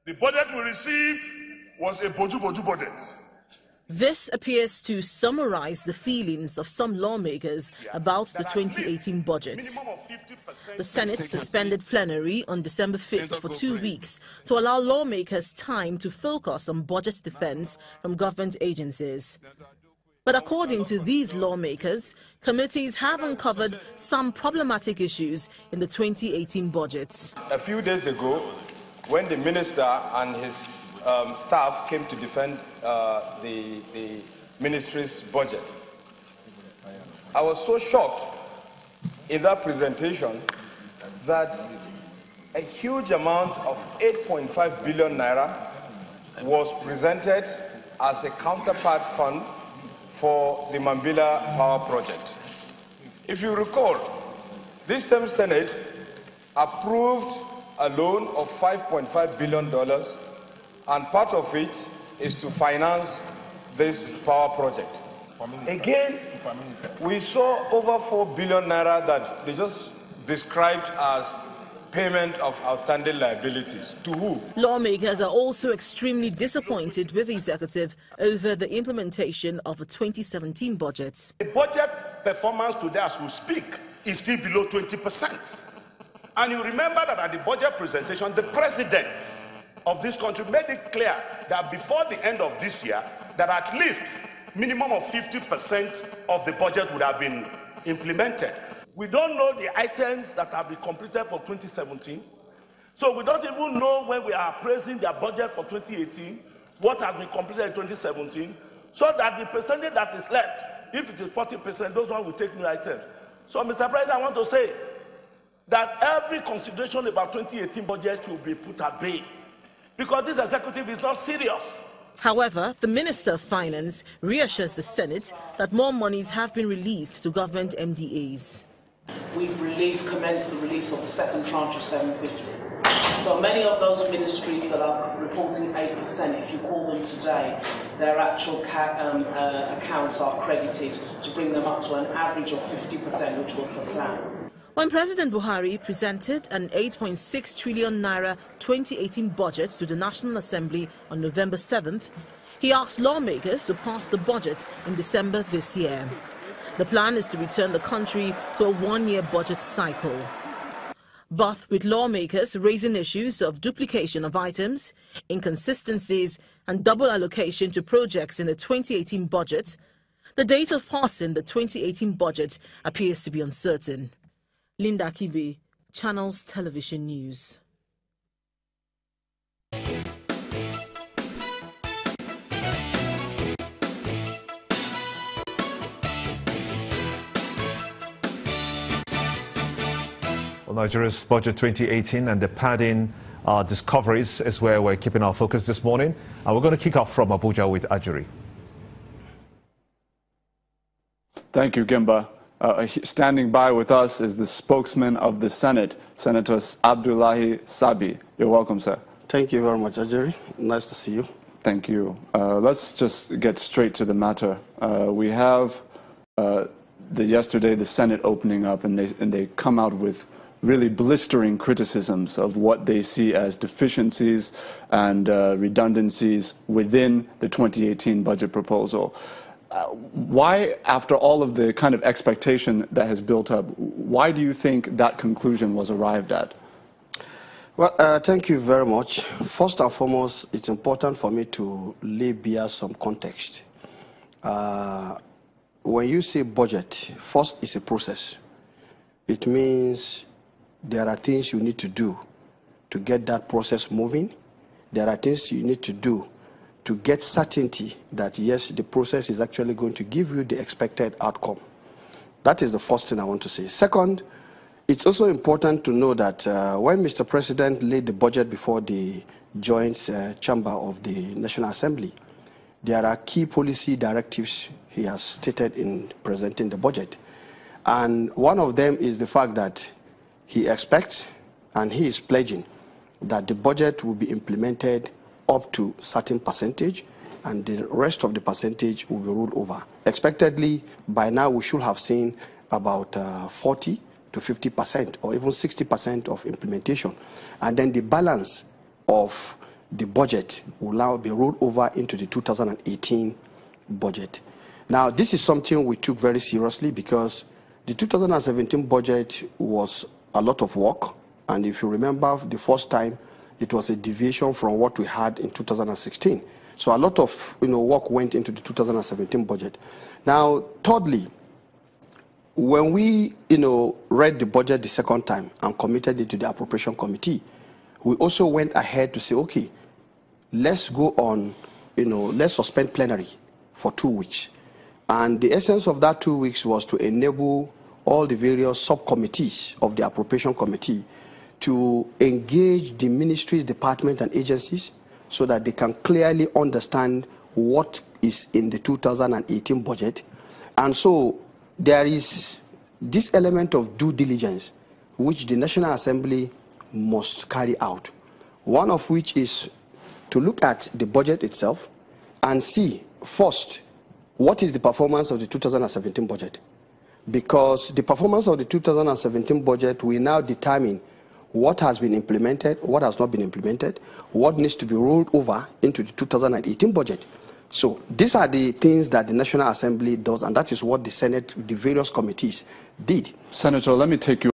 The budget we received was a boju-boju budget. This appears to summarize the feelings of some lawmakers about the 2018 budget. The Senate suspended plenary on December 5th for 2 weeks to allow lawmakers time to focus on budget defense from government agencies. But according to these lawmakers, committees have uncovered some problematic issues in the 2018 budget. A few days ago, when the minister and his staff came to defend the ministry's budget, I was so shocked in that presentation that a huge amount of 8.5 billion naira was presented as a counterpart fund for the Mambila Power Project. If you recall, this same Senate approved a loan of $5.5 billion, and part of it is to finance this power project. Again, we saw over 4 billion naira that they just described as payment of outstanding liabilities. To who? Lawmakers are also extremely disappointed with the executive over the implementation of the 2017 budget. The budget performance today, as we speak, is still below 20%. And you remember that at the budget presentation, the president of this country made it clear that before the end of this year, that at least minimum of 50% of the budget would have been implemented. We don't know the items that have been completed for 2017. So we don't even know when we are appraising their budget for 2018, what has been completed in 2017, so that the percentage that is left, if it is 40%, those ones will take new items. So, Mr. President, I want to say that every consideration about 2018 budget should be put at bay, because this executive is not serious. However, the Minister of Finance reassures the Senate that more monies have been released to government MDAs. We've commenced the release of the second tranche of 750. So many of those ministries that are reporting 8%, if you call them today, their actual accounts are credited to bring them up to an average of 50%, which was the plan. When President Buhari presented an 8.6 trillion naira 2018 budget to the National Assembly on November 7th, he asked lawmakers to pass the budget in December this year. The plan is to return the country to a one-year budget cycle. But with lawmakers raising issues of duplication of items, inconsistencies and double allocation to projects in the 2018 budget, the date of passing the 2018 budget appears to be uncertain. Linda Kibe, Channels Television News. Well, Nigeria's budget 2018 and the padding discoveries is where we're keeping our focus this morning. And we're going to kick off from Abuja with Ajuri. Thank you, Gimba. Standing by with us is the spokesman of the Senate, Senator Abdullahi Sabi. You're welcome, sir. Thank you very much, Ajuri. Nice to see you. Thank you. Let's just get straight to the matter. We have yesterday the Senate opening up, and they come out with really blistering criticisms of what they see as deficiencies and redundancies within the 2018 budget proposal. Why, after all of the kind of expectation that has built up, why do you think that conclusion was arrived at? Well, thank you very much. First and foremost, it's important for me to lay bare some context. When you say budget, first it's a process. It means there are things you need to do to get that process moving. There are things you need to do to get certainty that, yes, the process is actually going to give you the expected outcome. That is the first thing I want to say. Second, it's also important to know that when Mr. President laid the budget before the joint chamber of the National Assembly, there are key policy directives he has stated in presenting the budget. And one of them is the fact that he expects and he is pledging that the budget will be implemented up to a certain percentage, and the rest of the percentage will be rolled over. Expectedly, by now we should have seen about 40 to 50% or even 60% of implementation. And then the balance of the budget will now be rolled over into the 2018 budget. Now, this is something we took very seriously because the 2017 budget was a lot of work. And if you remember, the first time, it was a deviation from what we had in 2016. So a lot of work went into the 2017 budget. Now, thirdly, when we read the budget the second time and committed it to the appropriation committee, we also went ahead to say, okay, let's go on, let's suspend plenary for 2 weeks. And the essence of that 2 weeks was to enable all the various subcommittees of the appropriation committee to engage the ministries, departments, and agencies so that they can clearly understand what is in the 2018 budget. And so there is this element of due diligence which the National Assembly must carry out, one of which is to look at the budget itself and see, first, what is the performance of the 2017 budget? Because the performance of the 2017 budget will now determine what has been implemented, what has not been implemented, what needs to be rolled over into the 2018 budget. So these are the things that the National Assembly does, and that is what the Senate, the various committees did. Senator, let me take you